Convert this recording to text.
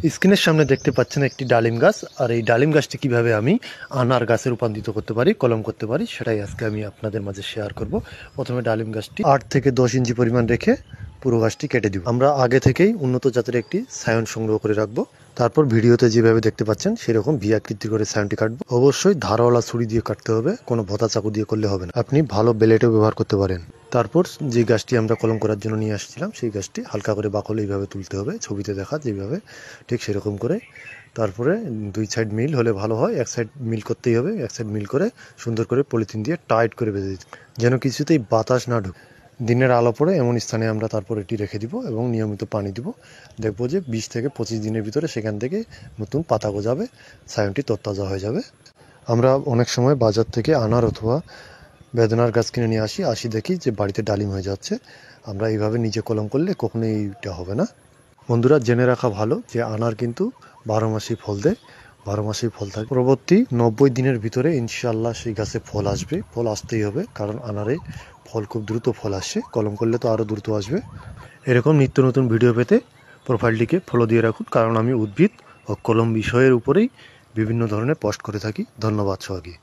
স্ক্রিনের সামনে দেখতে পাচ্ছেন একটি ডালিম গাছ, আর এই ডালিম গাছটি কিভাবে আমি আনার গাছে রূপান্তরিত করতে পারি, কলম করতে পারি, সেটাই আজকে আমি আপনাদের মাঝে শেয়ার করব। প্রথমে ডালিম গাছটি 8 থেকে 10 ইঞ্চি পরিমাণ রেখে পুরো গাছটি কেটে দিব। আমরা আগে থেকেই উন্নত জাতের একটি সায়ন সংগ্রহ করে রাখবো। তারপর ভিডিওতে যেভাবে দেখতে পাচ্ছেন সেরকম ভি আকৃতি করে সায়নটি কাটবো। অবশ্যই ধারওয়ালা ছুরি দিয়ে কাটতে হবে, কোনো ভতা চাকু দিয়ে করলে হবে না। আপনি ভালো ব্লেডও ব্যবহার করতে পারেন। তারপর যে গাছটি আমরা কলম করার জন্য নিয়ে আসছিলাম সেই গাছটি হালকা করে বাকল এইভাবে তুলতে হবে, ছবিতে দেখা যেভাবে ঠিক সেরকম করে। তারপরে দুই সাইড মিল হলে ভালো হয়, এক সাইড মিল করতেই হবে। এক সাইড মিল করে সুন্দর করে পলিথিন দিয়ে টাইট করে বেঁধে দিতে, যেন কিছুতেই বাতাস না ঢুকে। দিনের আলো পড়ে এমন স্থানে আমরা তারপর এটি রেখে দিব এবং নিয়মিত পানি দিব। দেখবো যে 20 থেকে 25 দিনের ভিতরে সেখান থেকে নতুন পাতা গজাবে, সায়নটি তরতাজা হয়ে যাবে। আমরা অনেক সময় বাজার থেকে আনার অথবা বেদনার গাছ কিনে নিয়ে আসি দেখি যে বাড়িতে ডালিম হয়ে যাচ্ছে। আমরা এইভাবে নিজে কলম করলে কখনোই এইটা হবে না। বন্ধুরা, জেনে রাখা ভালো যে আনার কিন্তু 12 মাসেই ফল দেয়, 12 মাসেই ফল থাকে। পরবর্তী 90 দিনের ভিতরে ইনশাআল্লাহ সেই গাছে ফল আসবে। ফল আসতেই হবে, কারণ আনারে ফল খুব দ্রুত ফল আসে, কলম করলে তো আরও দ্রুত আসবে। এরকম নিত্য নতুন ভিডিও পেতে প্রোফাইলটিকে ফলো দিয়ে রাখুন, কারণ আমি উদ্ভিদ ও কলম বিষয়ের উপরেই বিভিন্ন ধরনের পোস্ট করে থাকি। ধন্যবাদ সবাইকে।